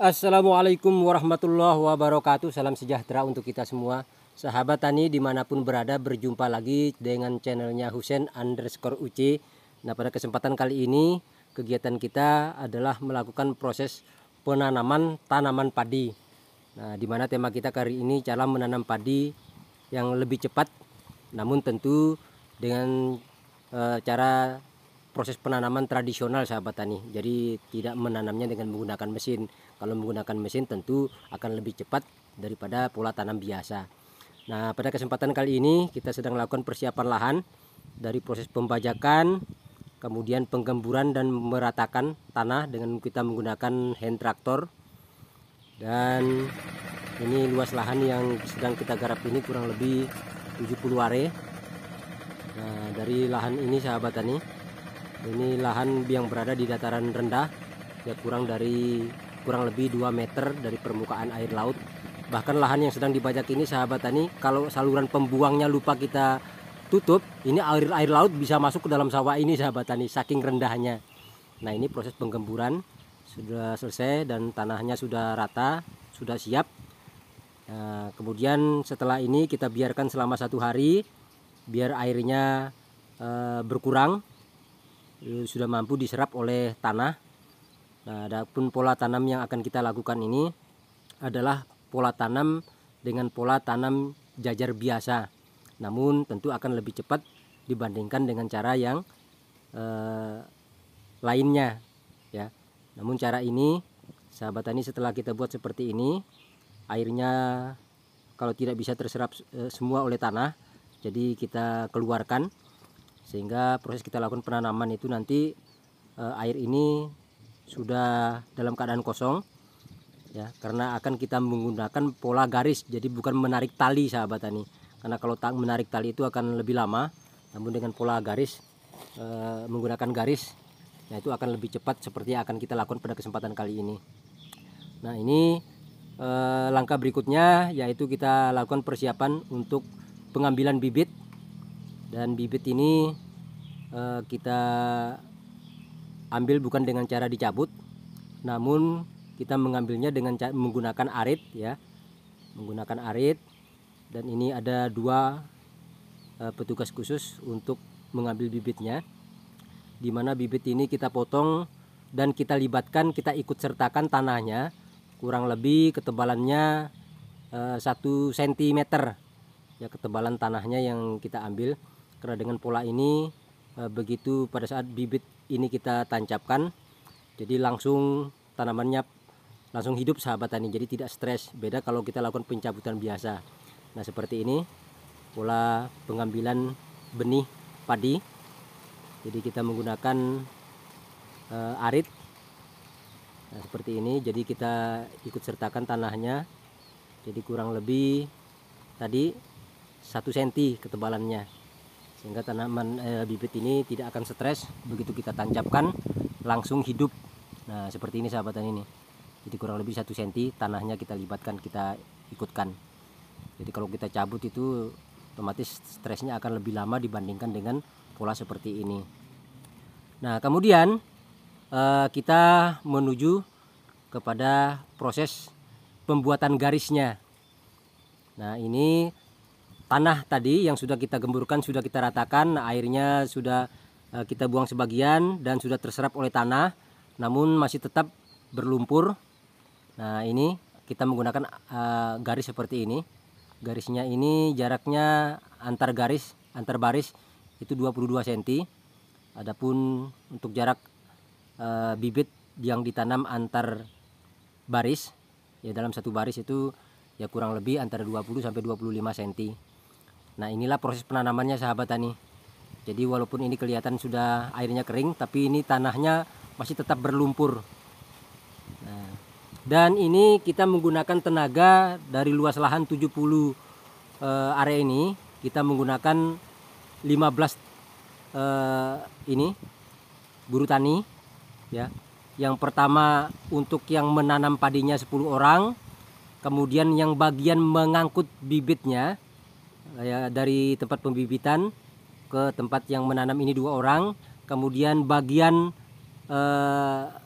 Assalamualaikum warahmatullahi wabarakatuh. Salam sejahtera untuk kita semua. Sahabat tani dimanapun berada, berjumpa lagi dengan channelnya Husen_UC. Nah, pada kesempatan kali ini kegiatan kita adalah melakukan proses penanaman tanaman padi. Nah, dimana tema kita kali ini cara menanam padi yang lebih cepat, namun tentu dengan cara proses penanaman tradisional sahabat tani. Jadi tidak menanamnya dengan menggunakan mesin. Kalau menggunakan mesin tentu akan lebih cepat daripada pola tanam biasa. Nah, pada kesempatan kali ini kita sedang melakukan persiapan lahan dari proses pembajakan, kemudian penggemburan dan meratakan tanah dengan kita menggunakan hand traktor. Dan ini luas lahan yang sedang kita garap ini kurang lebih 70 are. Nah, dari lahan ini sahabat tani, ini lahan yang berada di dataran rendah, ya kurang lebih 2 meter dari permukaan air laut. Bahkan lahan yang sedang dibajak ini sahabat tani, kalau saluran pembuangnya lupa kita tutup, ini air laut bisa masuk ke dalam sawah ini sahabat tani, saking rendahnya. Nah, ini proses penggemburan sudah selesai dan tanahnya sudah rata, sudah siap. Nah, kemudian setelah ini kita biarkan selama 1 hari biar airnya berkurang, sudah mampu diserap oleh tanah. Nah, adapun pola tanam yang akan kita lakukan ini adalah pola tanam dengan pola tanam jajar biasa, namun tentu akan lebih cepat dibandingkan dengan cara yang lainnya ya. Namun cara ini sahabat tani, setelah kita buat seperti ini, airnya kalau tidak bisa terserap semua oleh tanah, jadi kita keluarkan, sehingga proses kita lakukan penanaman itu nanti air ini sudah dalam keadaan kosong ya, karena akan kita menggunakan pola garis, jadi bukan menarik tali sahabat tani, karena kalau menarik tali itu akan lebih lama. Namun dengan pola garis, menggunakan garis, nah itu akan lebih cepat seperti yang akan kita lakukan pada kesempatan kali ini. Nah, ini langkah berikutnya yaitu kita lakukan persiapan untuk pengambilan bibit. Dan bibit ini kita ambil bukan dengan cara dicabut, namun kita mengambilnya dengan menggunakan arit ya, menggunakan arit. Dan ini ada 2 petugas khusus untuk mengambil bibitnya, dimana bibit ini kita potong dan kita libatkan, kita ikut sertakan tanahnya, kurang lebih ketebalannya 1 cm ya, ketebalan tanahnya yang kita ambil. Karena dengan pola ini begitu pada saat bibit ini kita tancapkan, jadi langsung tanamannya langsung hidup sahabat tani, jadi tidak stres. Beda kalau kita lakukan pencabutan biasa. Nah, seperti ini pola pengambilan benih padi. Jadi kita menggunakan arit. Nah, seperti ini, jadi kita ikut sertakan tanahnya, jadi kurang lebih tadi 1 cm ketebalannya, sehingga tanaman bibit ini tidak akan stres begitu kita tancapkan langsung hidup. Nah, seperti ini sahabat tani ini. Jadi kurang lebih 1 cm tanahnya kita libatkan, kita ikutkan. Jadi kalau kita cabut itu otomatis stresnya akan lebih lama dibandingkan dengan pola seperti ini. Nah, kemudian kita menuju kepada proses pembuatan garisnya. Nah, ini tanah tadi yang sudah kita gemburkan, sudah kita ratakan, airnya sudah kita buang sebagian dan sudah terserap oleh tanah, namun masih tetap berlumpur. Nah, ini kita menggunakan garis seperti ini. Garisnya ini jaraknya antar baris itu 22 cm. Adapun untuk jarak bibit yang ditanam antar baris ya, dalam 1 baris itu ya kurang lebih antara 20 sampai 25 cm. Nah, inilah proses penanamannya sahabat tani. Jadi walaupun ini kelihatan sudah airnya kering, tapi ini tanahnya masih tetap berlumpur. Nah, dan ini kita menggunakan tenaga dari luas lahan 70 area ini, kita menggunakan 15 ini buruh tani ya. Yang pertama untuk yang menanam padinya 10 orang, kemudian yang bagian mengangkut bibitnya ya, dari tempat pembibitan ke tempat yang menanam ini 2 orang, kemudian bagian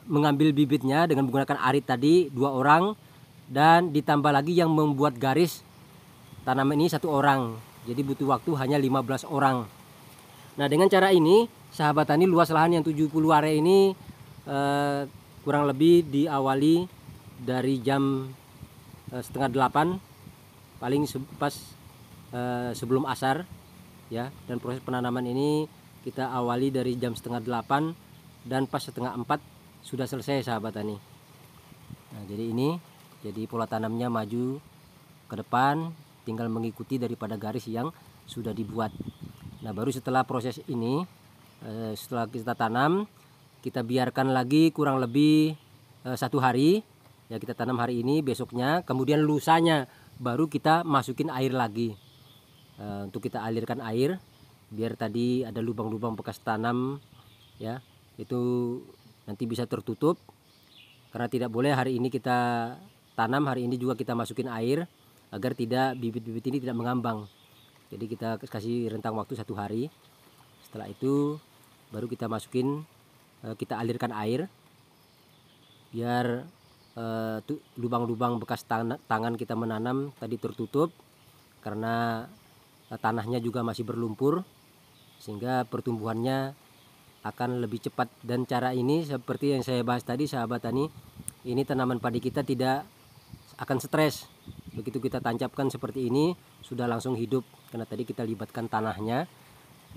mengambil bibitnya dengan menggunakan arit tadi 2 orang, dan ditambah lagi yang membuat garis tanaman ini 1 orang. Jadi butuh waktu hanya 15 orang. Nah, dengan cara ini sahabat tani, luas lahan yang 70 are ini kurang lebih diawali dari jam setengah 8 paling pas sebelum asar ya, dan proses penanaman ini kita awali dari jam setengah 8 dan pas setengah 4 sudah selesai sahabat tani. Nah, jadi pola tanamnya maju ke depan, tinggal mengikuti daripada garis yang sudah dibuat. Nah, baru setelah proses ini, setelah kita tanam, kita biarkan lagi kurang lebih 1 hari ya. Kita tanam hari ini, besoknya, kemudian lusanya baru kita masukin air lagi. Untuk kita alirkan air biar tadi ada lubang-lubang bekas tanam ya, itu nanti bisa tertutup. Karena tidak boleh hari ini kita tanam, hari ini juga kita masukin air agar tidak bibit-bibit ini tidak mengambang. Jadi kita kasih rentang waktu 1 hari. Setelah itu baru kita masukin, kita alirkan air biar lubang-lubang bekas tangan kita menanam tadi tertutup, karena tanahnya juga masih berlumpur sehingga pertumbuhannya akan lebih cepat. Dan cara ini seperti yang saya bahas tadi sahabat tani, ini tanaman padi kita tidak akan stres. Begitu kita tancapkan seperti ini sudah langsung hidup, karena tadi kita libatkan tanahnya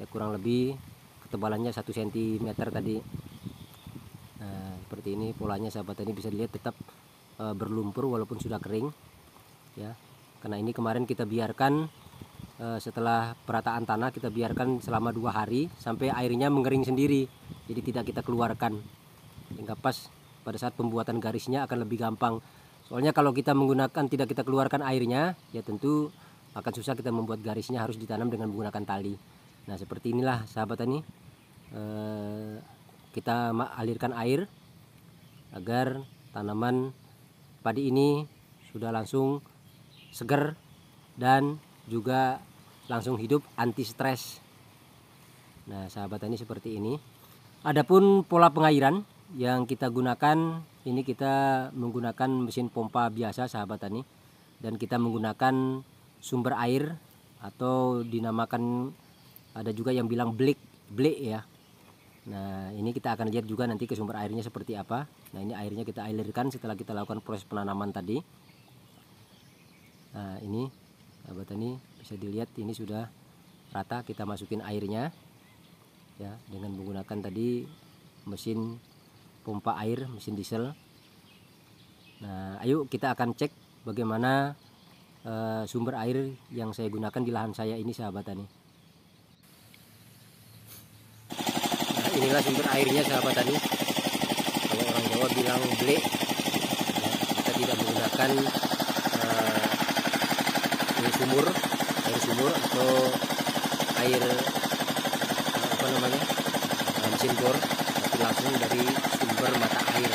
ya, kurang lebih ketebalannya 1 cm tadi. Nah, seperti ini polanya sahabat tani, bisa dilihat tetap berlumpur walaupun sudah kering ya. Karena ini kemarin kita biarkan setelah perataan tanah, kita biarkan selama 2 hari sampai airnya mengering sendiri. Jadi tidak kita keluarkan, hingga pas pada saat pembuatan garisnya akan lebih gampang. Soalnya kalau kita menggunakan tidak kita keluarkan airnya ya, tentu akan susah kita membuat garisnya, harus ditanam dengan menggunakan tali. Nah, seperti inilah sahabat tani, kita alirkan air agar tanaman padi ini sudah langsung segar dan juga langsung hidup, anti stres. Nah, sahabat tani, seperti ini. Adapun pola pengairan yang kita gunakan, ini kita menggunakan mesin pompa biasa sahabat tani, dan kita menggunakan sumber air atau dinamakan, ada juga yang bilang blek ya. Nah, ini kita akan lihat juga nanti ke sumber airnya seperti apa. Nah, ini airnya kita alirkan setelah kita lakukan proses penanaman tadi. Nah, ini sahabat tani bisa dilihat ini sudah rata, kita masukin airnya ya dengan menggunakan tadi mesin pompa air, mesin diesel. Nah, ayo kita akan cek bagaimana sumber air yang saya gunakan di lahan saya ini sahabat tani. Nah, inilah sumber airnya sahabat tani. Kalau orang Jawa bilang blek ya, kita tidak menggunakan air sumur atau air apa namanya, mesin bor, tapi langsung dari sumber mata air.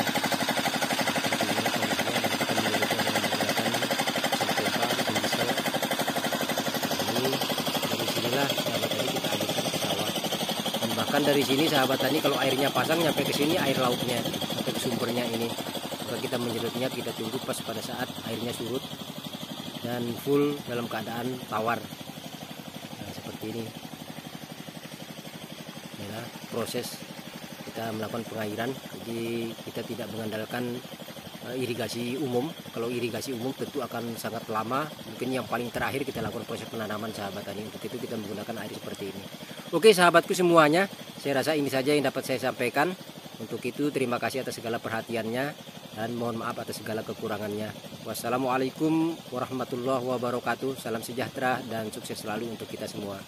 Bahkan dari sini sahabat tani, kalau airnya pasang nyampe ke sini air lautnya, sampai ke sumbernya ini. Maka kita menyedotnya, kita tunggu pas pada saat airnya surut dan full dalam keadaan tawar. Nah, seperti ini. Inilah proses kita melakukan pengairan. Jadi kita tidak mengandalkan irigasi umum. Kalau irigasi umum tentu akan sangat lama. Mungkin yang paling terakhir kita lakukan proses penanaman sahabat tani. Untuk itu kita menggunakan air seperti ini. Oke sahabatku semuanya, saya rasa ini saja yang dapat saya sampaikan. Untuk itu terima kasih atas segala perhatiannya dan mohon maaf atas segala kekurangannya. Wassalamualaikum warahmatullahi wabarakatuh. Salam sejahtera dan sukses selalu untuk kita semua.